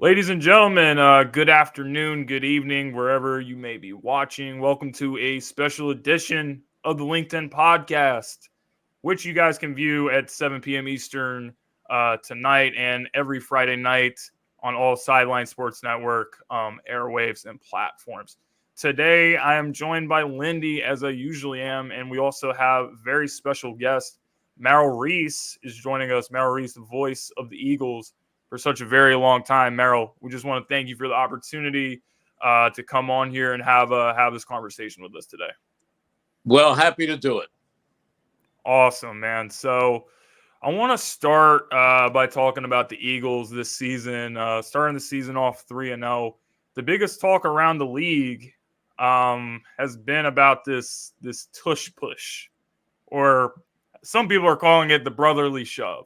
Ladies and gentlemen, good afternoon, good evening, wherever you may be watching. Welcome to a special edition of the LinkedIn podcast, which you guys can view at 7 p.m. Eastern tonight and every Friday night on all Sideline Sports Network airwaves and platforms. Today, I am joined by Lindy, as I usually am, and we also have very special guest, Merrill Reese, is joining us. Merrill Reese, the voice of the Eagles for such a very long time. Merrill, we just want to thank you for the opportunity to come on here and have this conversation with us today. Well, happy to do it. Awesome, man. So I want to start by talking about the Eagles this season, starting the season off 3-0. The biggest talk around the league has been about this tush push, or some people are calling it the brotherly shove.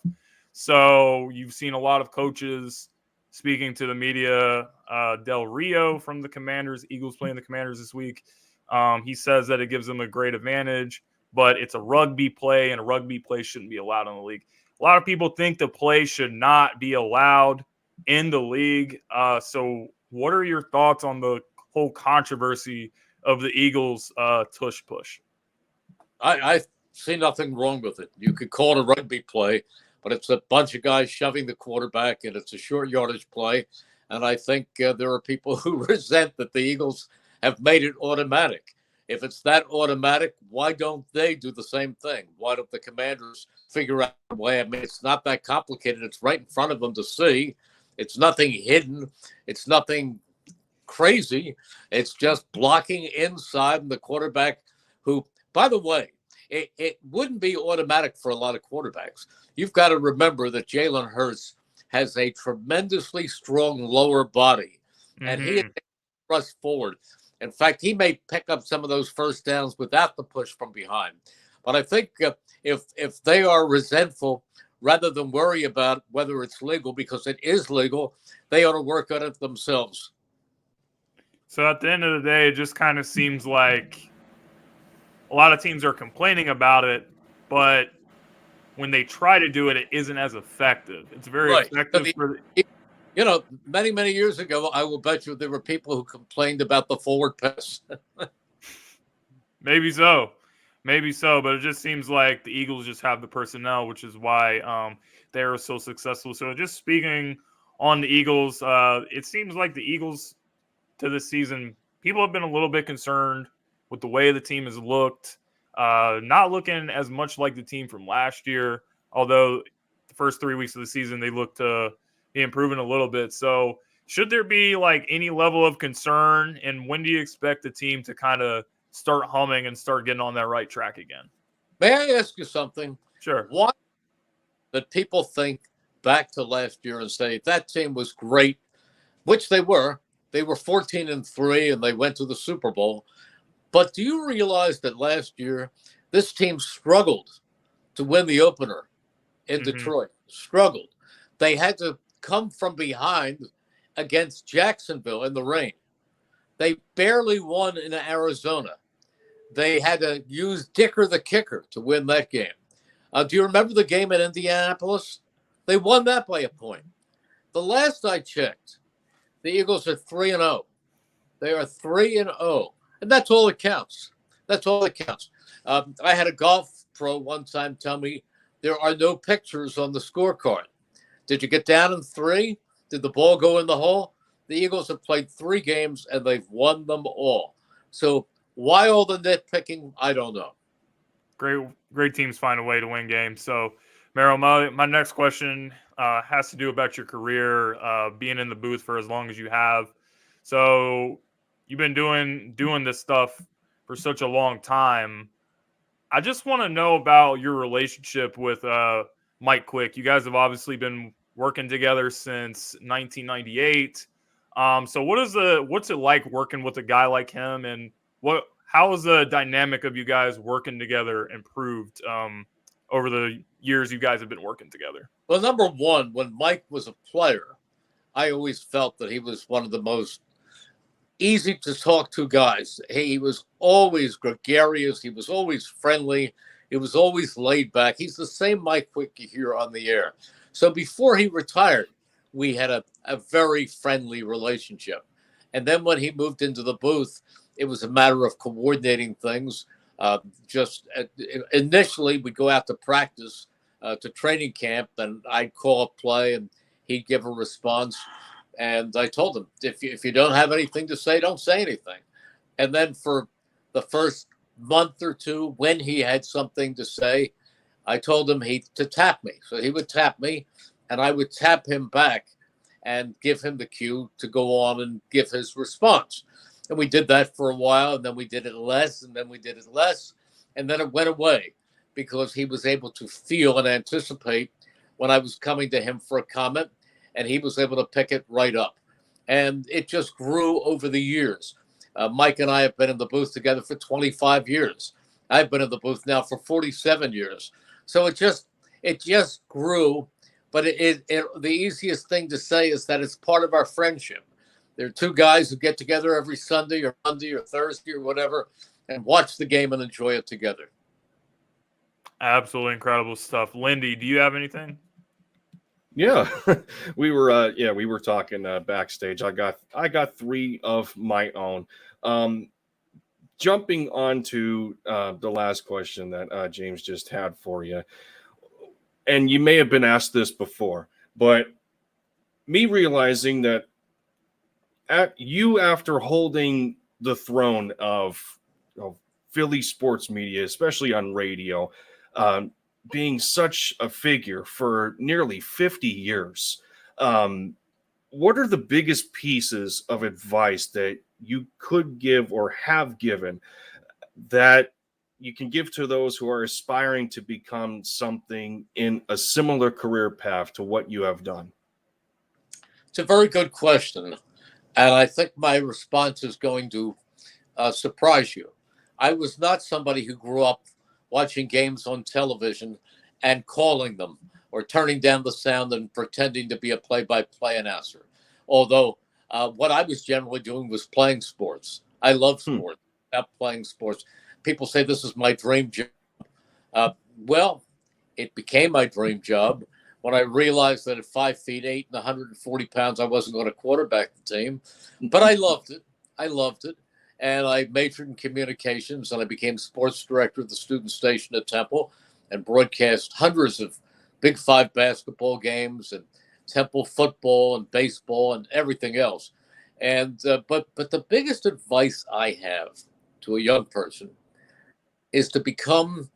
So you've seen a lot of coaches speaking to the media. Del Rio from the Commanders, Eagles playing the Commanders this week. He says that it gives them a great advantage, but it's a rugby play, and a rugby play shouldn't be allowed in the league. A lot of people think the play should not be allowed in the league. So what are your thoughts on the whole controversy of the Eagles tush push? I see nothing wrong with it. You could call it a rugby play, but it's a bunch of guys shoving the quarterback, and it's a short yardage play. And I think there are people who resent that the Eagles have made it automatic. If it's that automatic, why don't they do the same thing? Why don't the Commanders figure out a way? I mean, it's not that complicated. It's right in front of them to see. It's nothing hidden. It's nothing crazy. It's just blocking inside, and the quarterback who, by the way, it wouldn't be automatic for a lot of quarterbacks. You've got to remember that Jalen Hurts has a tremendously strong lower body, and he thrust forward. In fact, he may pick up some of those first downs without the push from behind. But I think if they are resentful, rather than worry about whether it's legal, because it is legal, they ought to work on it themselves. So at the end of the day, it just kind of seems like a lot of teams are complaining about it, but when they try to do it, it isn't as effective. It's very effective for many, many years ago, I will bet you there were people who complained about the forward pass. Maybe so. But it just seems like the Eagles just have the personnel, which is why they are so successful. So just speaking on the Eagles, it seems like the Eagles to this season, people have been a little bit concerned with the way the team has looked. Not looking as much like the team from last year, although the first 3 weeks of the season they looked to be improving a little bit. So should there be like any level of concern, and when do you expect the team to kind of start humming and start getting on that right track again? May I ask you something? Sure. Why that people think back to last year and say that team was great, which they were. They were 14-3 and they went to the Super Bowl. But do you realize that last year this team struggled to win the opener in Detroit? Struggled. They had to come from behind against Jacksonville in the rain. They barely won in Arizona. They had to use Dicker the kicker to win that game. Do you remember the game at Indianapolis? They won that by a point. The last I checked, the Eagles are 3-0. They are 3-0. And that's all that counts. That's all that counts. I had a golf pro one time tell me there are no pictures on the scorecard. Did you get down in 3? Did the ball go in the hole? The Eagles have played 3 games and they've won them all. So why all the nitpicking? I don't know. Great teams find a way to win games. So, Merrill, my next question has to do about your career, being in the booth for as long as you have. So you've been doing this stuff for such a long time. I just want to know about your relationship with Mike Quick. You guys have obviously been working together since 1998. So what's it like working with a guy like him, and how has the dynamic of you guys working together improved over the years you guys have been working together? Well, number one, when Mike was a player, I always felt that he was one of the most easy to talk to guys. He was always gregarious. He was always friendly. He was always laid back. He's the same Mike Quick you hear on the air. So before he retired, we had a very friendly relationship. And then when he moved into the booth, it was a matter of coordinating things. Initially, we'd go out to practice, to training camp, and I'd call a play and he'd give a response. And I told him, if you don't have anything to say, don't say anything. And then for the first month or two, when he had something to say, I told him to tap me. So he would tap me, and I would tap him back and give him the cue to go on and give his response. And we did that for a while, and then we did it less, and then we did it less, and then it went away because he was able to feel and anticipate when I was coming to him for a comment, and he was able to pick it right up. And it just grew over the years. Mike and I have been in the booth together for 25 years. I've been in the booth now for 47 years. So it just grew. But the easiest thing to say is that it's part of our friendship. There are two guys who get together every Sunday or Monday or Thursday or whatever and watch the game and enjoy it together. Absolutely incredible stuff. Lindy, do you have anything? Yeah, we were talking backstage. I got three of my own. Jumping onto the last question that James just had for you, and you may have been asked this before, but me realizing that after holding the throne of Philly sports media, especially on radio, being such a figure for nearly 50 years, what are the biggest pieces of advice that you could give or have given that you can give to those who are aspiring to become something in a similar career path to what you have done? It's a very good question. And I think my response is going to surprise you. I was not somebody who grew up watching games on television and calling them or turning down the sound and pretending to be a play-by-play announcer. Although what I was generally doing was playing sports. I love sports, not playing sports. People say this is my dream job. Well, it became my dream job when I realized that at 5 feet 8 and 140 pounds, I wasn't going to quarterback the team. But I loved it. And I majored in communications, and I became sports director of the student station at Temple and broadcast hundreds of Big Five basketball games and Temple football and baseball and everything else. And but the biggest advice I have to a young person is to become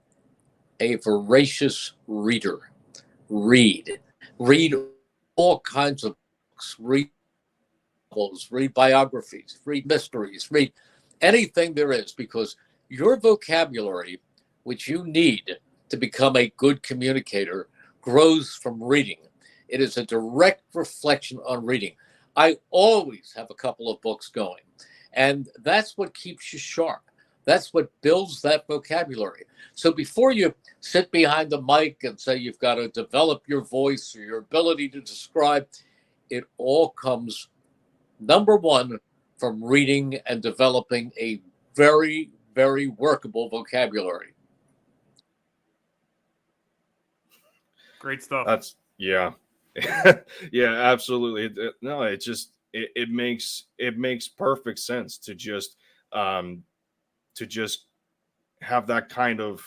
a voracious reader. Read all kinds of books, read novels, read biographies, read mysteries, read anything there is, because your vocabulary, which you need to become a good communicator, grows from reading. It is a direct reflection on reading. I always have a couple of books going, and that's what keeps you sharp. That's what builds that vocabulary. So before you sit behind the mic and say you've got to develop your voice or your ability to describe, it all comes, number one, from reading and developing a very, very workable vocabulary. Great stuff. That's yeah. Yeah, absolutely. It makes perfect sense to just have that kind of,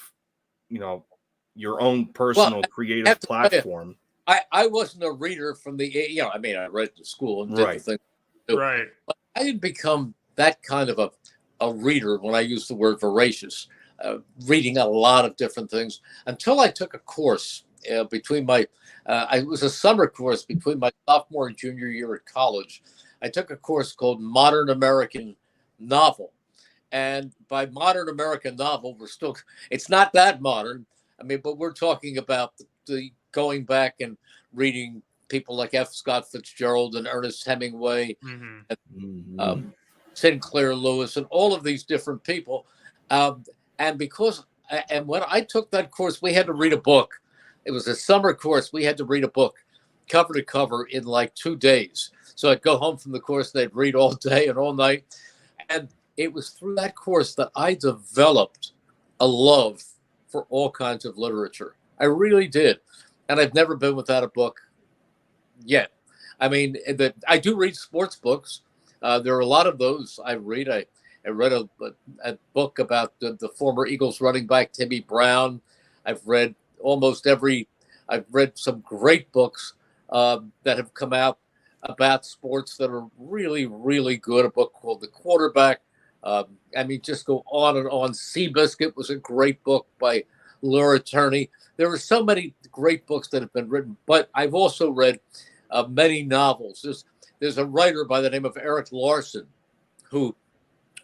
your own personal creative platform. I wasn't a reader from the, I read to school and did the thing. Right. But I didn't become that kind of a reader when I use the word voracious, reading a lot of different things until I took a course between my, it was a summer course between my sophomore and junior year at college. I took a course called Modern American Novel. And by modern American novel, it's not that modern. But we're talking about the going back and reading people like F. Scott Fitzgerald and Ernest Hemingway, and Sinclair Lewis, and all of these different people. And when I took that course, we had to read a book. It was a summer course. We had to read a book cover to cover in like 2 days. So I'd go home from the course, they'd read all day and all night. And it was through that course that I developed a love for all kinds of literature. I really did. And I've never been without a book yet. I mean, I do read sports books. There are a lot of those I read. I read a book about the former Eagles running back Timmy Brown. I've read almost every. I've read some great books that have come out about sports that are really, really good. A book called The Quarterback. I mean, just go on and on. Seabiscuit was a great book by Laura Turney. There are so many great books that have been written, but I've also read many novels. There's a writer by the name of Eric Larson who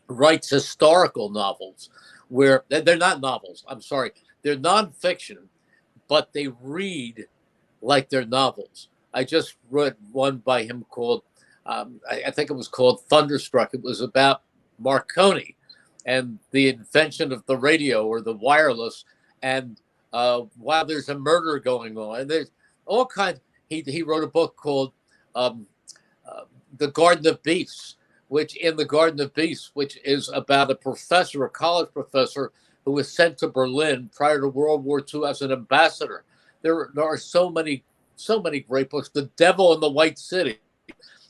writes historical novels where they're not novels. I'm sorry. They're nonfiction, but they read like they're novels. I just read one by him called, I think it was called Thunderstruck. It was about Marconi and the invention of the radio or the wireless. And while there's a murder going on, and there's all kinds. He wrote a book called The Garden of Beasts, which is about a professor, a college professor, who was sent to Berlin prior to World War II as an ambassador. There are so many great books. The Devil in the White City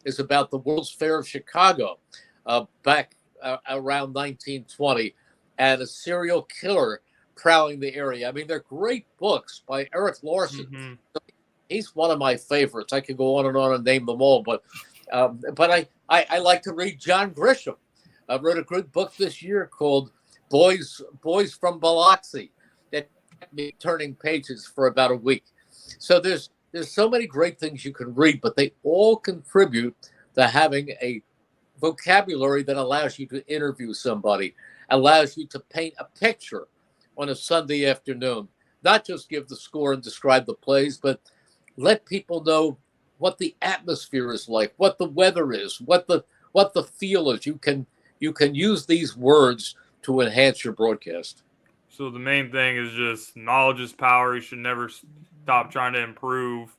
is about the World's Fair of Chicago back around 1920, and a serial killer prowling the area. I mean, they're great books by Eric Larson. Mm-hmm. He's one of my favorites. I could go on and name them all, but I like to read John Grisham. I wrote a good book this year called Boys from Biloxi that kept me turning pages for about a week. So there's so many great things you can read, but they all contribute to having a vocabulary that allows you to interview somebody, allows you to paint a picture on a Sunday afternoon, not just give the score and describe the plays, but let people know what the atmosphere is like, what the weather is, what the feel is. You can use these words to enhance your broadcast. So the main thing is just knowledge is power. You should never stop trying to improve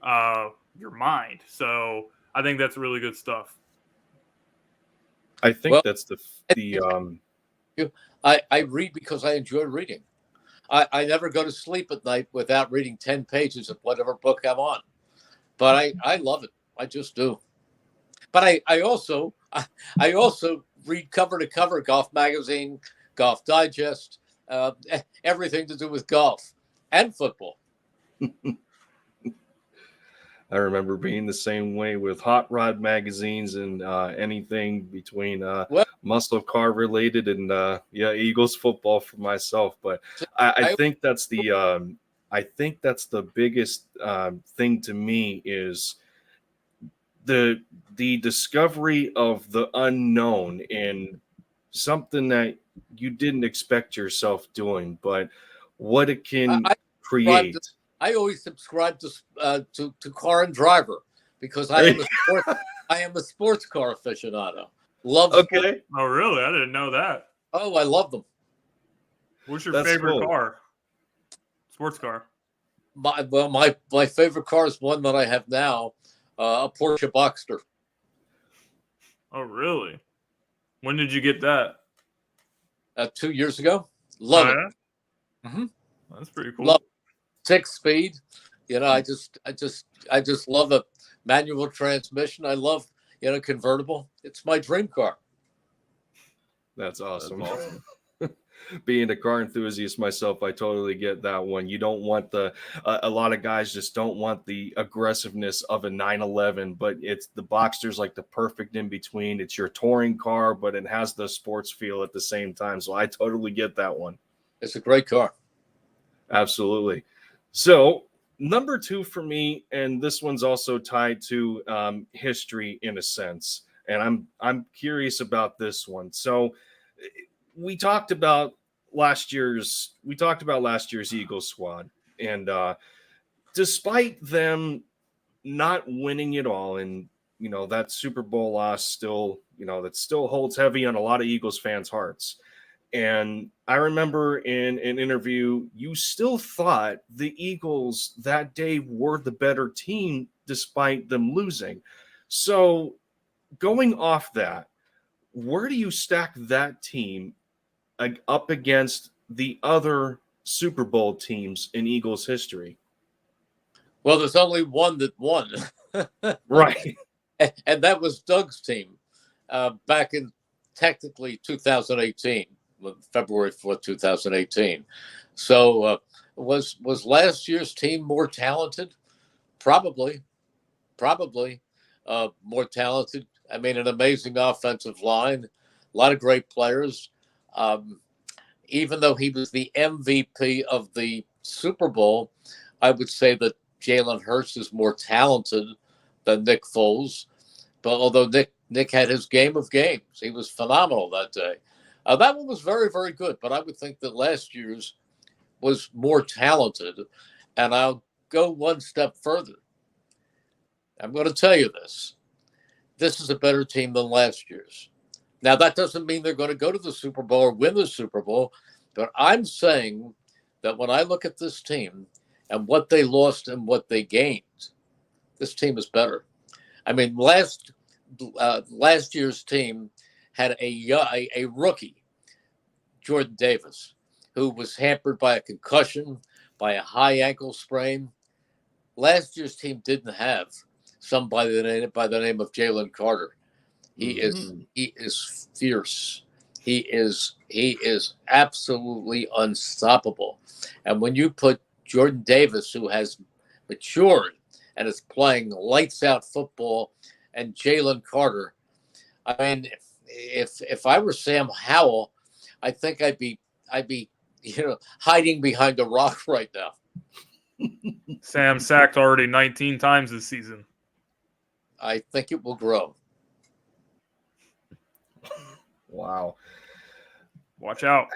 your mind. So I think that's really good stuff. I think that's I read because I enjoy reading. I never go to sleep at night without reading 10 pages of whatever book I'm on. But I love it. I just do. But I also read cover to cover Golf Magazine, Golf Digest, everything to do with golf and football. I remember being the same way with hot rod magazines and anything between muscle car related and Eagles football for myself. But I think that's the biggest thing to me is the discovery of the unknown and something that you didn't expect yourself doing, but what it can create. I always subscribe to Car and Driver because I am a sports car aficionado. Love. Okay. Sports. Oh, really? I didn't know that. Oh, I love them. What's your favorite car? Sports car. My favorite car is one that I have now, a Porsche Boxster. Oh, really? When did you get that? 2 years ago. Love it. Yeah? Mm-hmm. That's pretty cool. Love 6-speed. I just love a manual transmission. I love convertible. It's my dream car. That's awesome. Being a car enthusiast myself, I totally get that one. You don't want a lot of guys just don't want the aggressiveness of a 911, but it's the Boxster's like the perfect in between. It's your touring car, but it has the sports feel at the same time. So I totally get that one. It's a great car. Absolutely. So number 2 for me, and this one's also tied to history in a sense, and I'm curious about this one. So we talked about last year's Eagles squad, and despite them not winning it all, and that Super Bowl loss still holds heavy on a lot of Eagles fans' hearts. And I remember in an interview, you still thought the Eagles that day were the better team despite them losing. So going off that, where do you stack that team up against the other Super Bowl teams in Eagles history? Well, there's only one that won. Right. And that was Doug's team back in technically 2018, February 4th, 2018. So was last year's team more talented? Probably more talented. I mean, an amazing offensive line, a lot of great players. Even though he was the MVP of the Super Bowl, I would say that Jalen Hurts is more talented than Nick Foles. But although Nick had his game of games, he was phenomenal that day. That one was very, very good. But I would think that last year's was more talented. And I'll go one step further. I'm going to tell you this. This is a better team than last year's. Now, that doesn't mean they're going to go to the Super Bowl or win the Super Bowl. But I'm saying that when I look at this team and what they lost and what they gained, this team is better. I mean, last year's team had a rookie, Jordan Davis, who was hampered by a concussion, by a high ankle sprain. Last year's team didn't have somebody by the name of Jalen Carter. He is fierce. He is absolutely unstoppable. And when you put Jordan Davis, who has matured and is playing lights out football, and Jalen Carter, I mean, if I were Sam Howell, I think I'd be hiding behind a rock right now. Sam sacked already 19 times this season. I think it will grow. Wow. Watch out.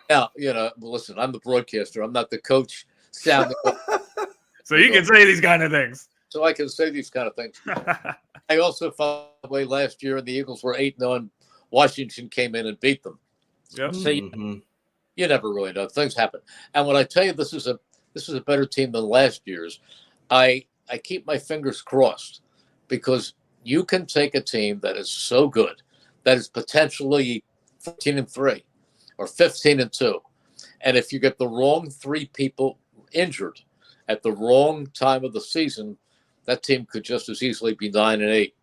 Now, listen, I'm the broadcaster. I'm not the coach. So you can say these kind of things. So I can say these kind of things. I also found the way last year, and the Eagles were 8-0, and Washington came in and beat them. Yep. So you never really know. Things happen. And when I tell you this is a better team than last year's, I keep my fingers crossed, because you can take a team that is so good, that is potentially 14-3 or 15-2, and if you get the wrong three people injured at the wrong time of the season, that team could just as easily be 9-8.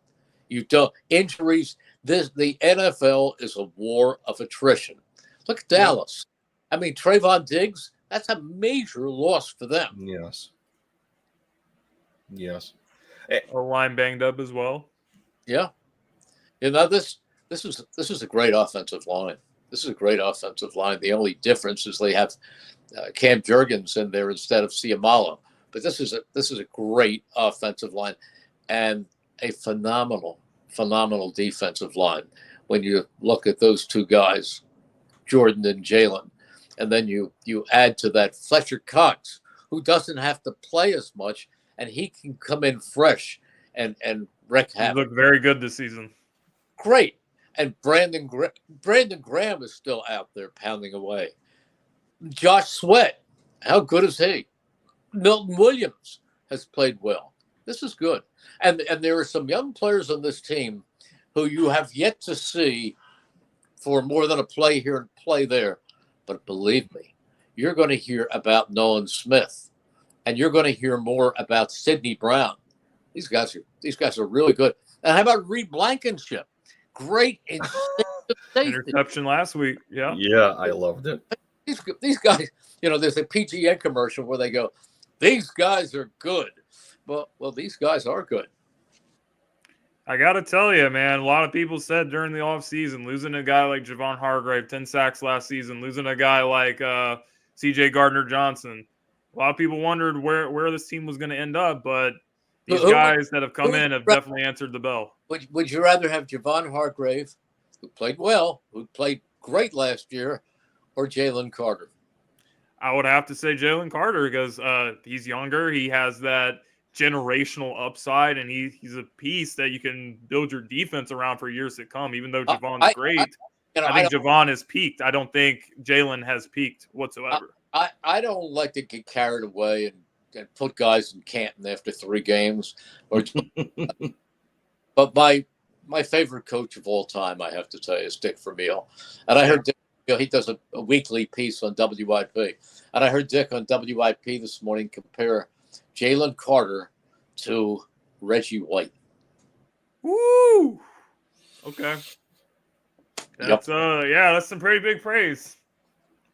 You don't injuries. The NFL is a war of attrition. Look at Dallas. I mean, Trayvon Diggs. That's a major loss for them. Yes. Our line banged up as well. Yeah. This is a great offensive line. This is a great offensive line. The only difference is they have Cam Jurgens in there instead of Ciamalo. But this is a great offensive line and a phenomenal defensive line. When you look at those two guys, Jordan and Jalen, and then you add to that Fletcher Cox, who doesn't have to play as much, and he can come in fresh and wreak havoc. He looked very good this season. Great. And Brandon Graham is still out there pounding away. Josh Sweat, how good is he? Milton Williams has played well. This is good. And there are some young players on this team who you have yet to see for more than a play here and play there. But believe me, you're going to hear about Nolan Smith, and you're going to hear more about Sidney Brown. These guys are really good. And how about Reed Blankenship? Great interception last week. Yeah, I loved it. These guys, there's a PGA commercial where they go, "These guys are good." Well, these guys are good. I got to tell you, man, a lot of people said during the offseason, losing a guy like Javon Hargrave, 10 sacks last season, losing a guy like CJ Gardner-Johnson. A lot of people wondered where this team was going to end up, but these guys that have come in have definitely answered the bell. Would you rather have Javon Hargrave, who played well, who played great last year, or Jalen Carter? I would have to say Jalen Carter, because he's younger. He has that generational upside, and he's a piece that you can build your defense around for years to come. Even though Javon's great, I think Javon has peaked. I don't think Jalen has peaked whatsoever. I don't like to get carried away and put guys in Canton after 3 games. But my favorite coach of all time, I have to tell you, is Dick Vermeil. And I heard Dick, he does a weekly piece on WIP. And I heard Dick on WIP this morning compare Jalen Carter to Reggie White. Woo! Okay. Yep. That's some pretty big praise.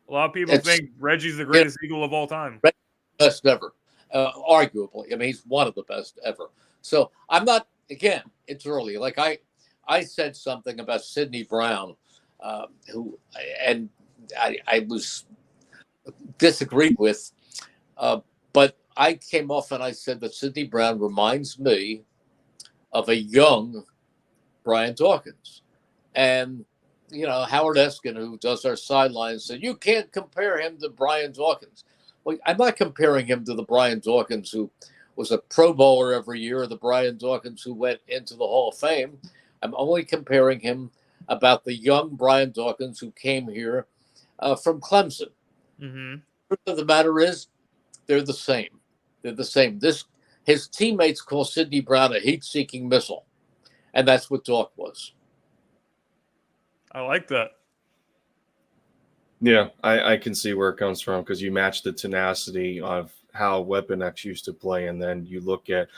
A lot of people think Reggie's the greatest Eagle of all time. Best ever, arguably. I mean, he's one of the best ever. So I'm not. Again, it's early. Like I said something about Sidney Brown, who and I was disagreed with, but I came off and I said that Sidney Brown reminds me of a young Brian Dawkins, and Howard Eskin, who does our sidelines, said you can't compare him to Brian Dawkins. Well, I'm not comparing him to the Brian Dawkins who was a Pro Bowler every year, or the Brian Dawkins who went into the Hall of Fame. I'm only comparing him about the young Brian Dawkins who came here from Clemson. Mm-hmm. The truth of the matter is, they're the same. They're the same. His teammates call Sidney Brown a heat-seeking missile, and that's what Dawk was. I like that. Yeah, I can see where it comes from, because you match the tenacity of how Weapon X used to play, and then you look at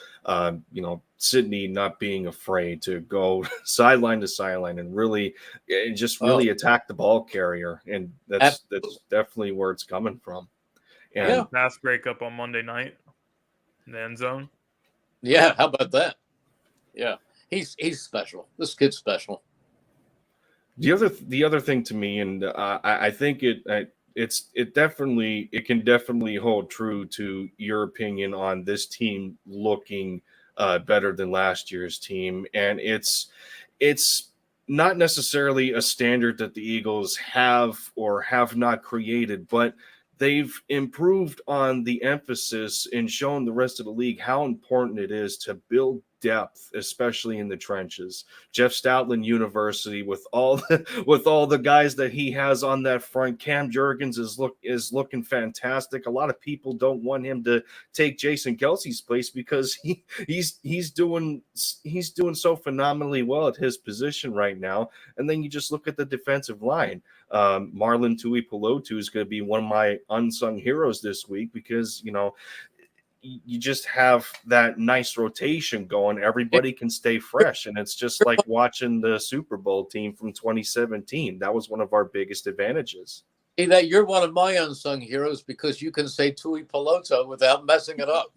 Sidney not being afraid to go sideline to sideline and really attack the ball carrier, and that's definitely where it's coming from. And pass breakup on Monday night in the end zone. Yeah, how about that? Yeah, he's special. This kid's special. The other thing to me, and I think it can definitely hold true to your opinion on this team looking better than last year's team, and it's not necessarily a standard that the Eagles have or have not created, but they've improved on the emphasis and shown the rest of the league how important it is to build depth, especially in the trenches. Jeff Stoutland University, with all the guys that he has on that front, Cam Jurgens is looking fantastic. A lot of people don't want him to take Jason Kelsey's place because he's doing so phenomenally well at his position right now. And then you just look at the defensive line. Marlon Tuipulotu is going to be one of my unsung heroes this week, because you just have that nice rotation going. Everybody can stay fresh, and it's just like watching the Super Bowl team from 2017. That was one of our biggest advantages. See, that you're one of my unsung heroes because you can say Tuipulotu without messing it up.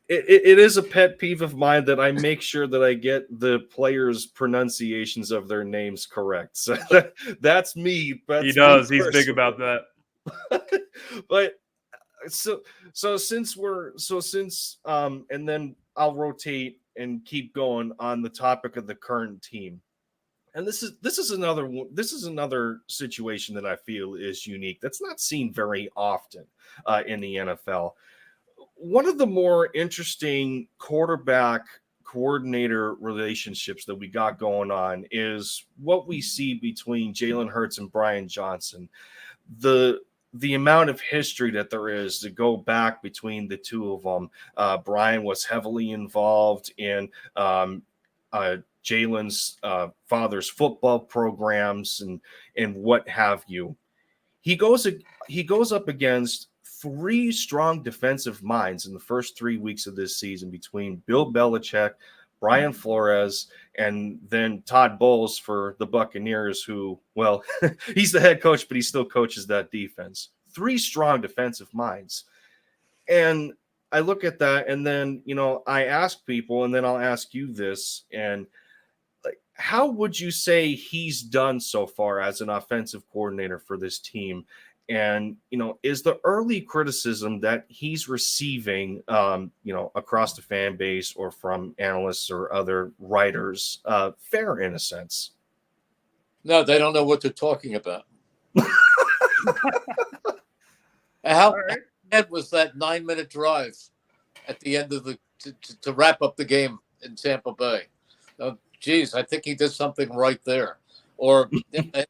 It is a pet peeve of mine that I make sure that I get the players' pronunciations of their names correct. So that's me. He does. He's big about that. But since and then I'll rotate and keep going on the topic of the current team. And this is another situation that I feel is unique. That's not seen very often in the NFL. One of the more interesting quarterback coordinator relationships that we got going on is what we see between Jalen Hurts and Brian Johnson. The amount of history that there is to go back between the two of them. Brian was heavily involved in Jalen's father's football programs and what have you. He goes up against three strong defensive minds in the first 3 weeks of this season between Bill Belichick, Brian Flores, and then Todd Bowles for the Buccaneers, who, well, he's the head coach, but he still coaches that defense. Three strong defensive minds. And I look at that, and then, I ask people, and then I'll ask you this, and how would you say he's done so far as an offensive coordinator for this team? And, is the early criticism that he's receiving, across the fan base or from analysts or other writers, fair in a sense? No, they don't know what they're talking about. How bad was that 9-minute drive at the end of to wrap up the game in Tampa Bay? Oh, geez, I think he did something right there. Or they're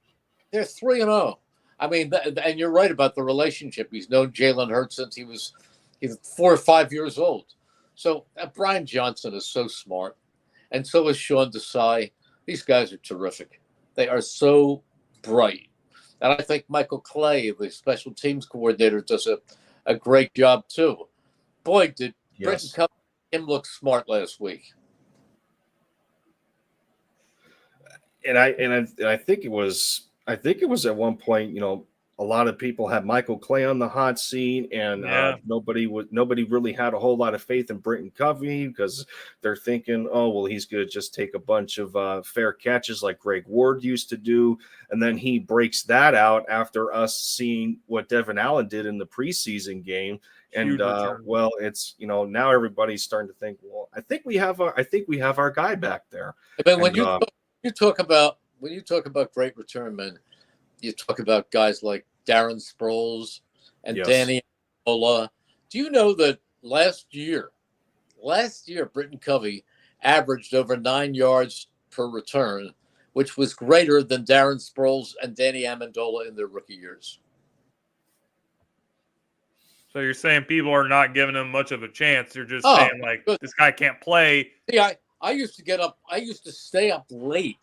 3-0. I mean, and you're right about the relationship. He's known Jalen Hurts since he was 4 or 5 years old. So Brian Johnson is so smart, and so is Sean Desai. These guys are terrific. They are so bright. And I think Michael Clay, the special teams coordinator, does a great job too. boy, did Britton Yes. Covey him look smart last week. And I think it was at one point, a lot of people had Michael Clay on the hot seat, and nobody really had a whole lot of faith in Britton Covey because they're thinking, oh well, he's going to just take a bunch of fair catches like Greg Ward used to do, and then he breaks that out after us seeing what Devin Allen did in the preseason game. And well, it's now everybody's starting to think, well, I think we have our guy back there. But when you talk about great return men, you talk about guys like Darren Sproles and Danny Amendola. Do you know that last year, Britton Covey averaged over 9 yards per return, which was greater than Darren Sproles and Danny Amendola in their rookie years. So you're saying people are not giving him much of a chance. You're just saying, like, this guy can't play. See, I used to stay up late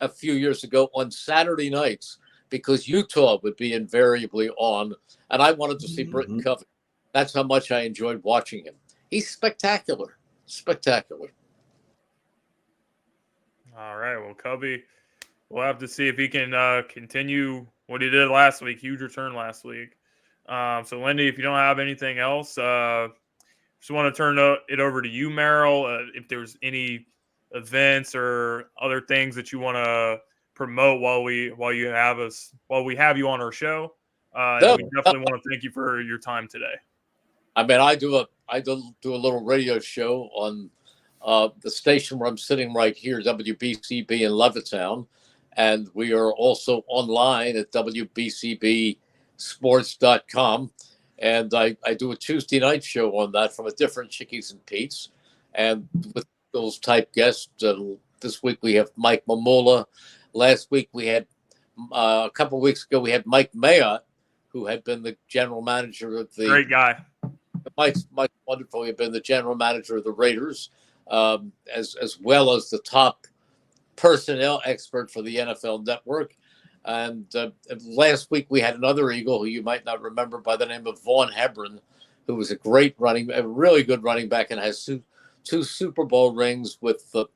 a few years ago on Saturday nights because Utah would be invariably on, and I wanted to see Britton Covey. That's how much I enjoyed watching him. He's spectacular. Spectacular. All right. Well, Covey, we'll have to see if he can continue what he did last week. Huge return last week. So, Lindy, if you don't have anything else, just want to turn it over to you, Merrill. If there's any events or other things that you want to promote while we have you on our show, and we definitely want to thank you for your time today. I mean, I do a little radio show on the station where I'm sitting right here, WBCB in Levittown, and we are also online at WBCBsports.com. And I do a Tuesday night show on that from a different Chickies and Pete's, and with those type guests. This week we have Mike Mamula. Last week we had a couple of weeks ago we had Mike Mayotte, who had been the general manager of the great guy. Mike's wonderful. He had been the general manager of the Raiders, as well as the top personnel expert for the NFL Network. And last week we had another Eagle who you might not remember by the name of Vaughn Hebron, who was a really good running back and has two Super Bowl rings with the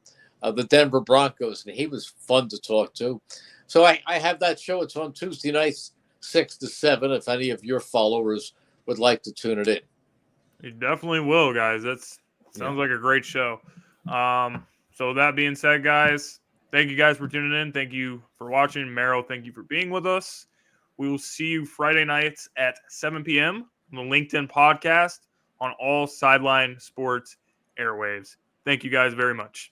Denver Broncos, and he was fun to talk to. So I have that show. It's on Tuesday nights, 6 to 7, if any of your followers would like to tune it in. You definitely will, guys. Sounds like a great show. So that being said, guys, thank you guys for tuning in. Thank you for watching. Merrill, thank you for being with us. We will see you Friday nights at 7 p.m. on the LinkedIn podcast on all Sideline Sports airwaves. Thank you guys very much.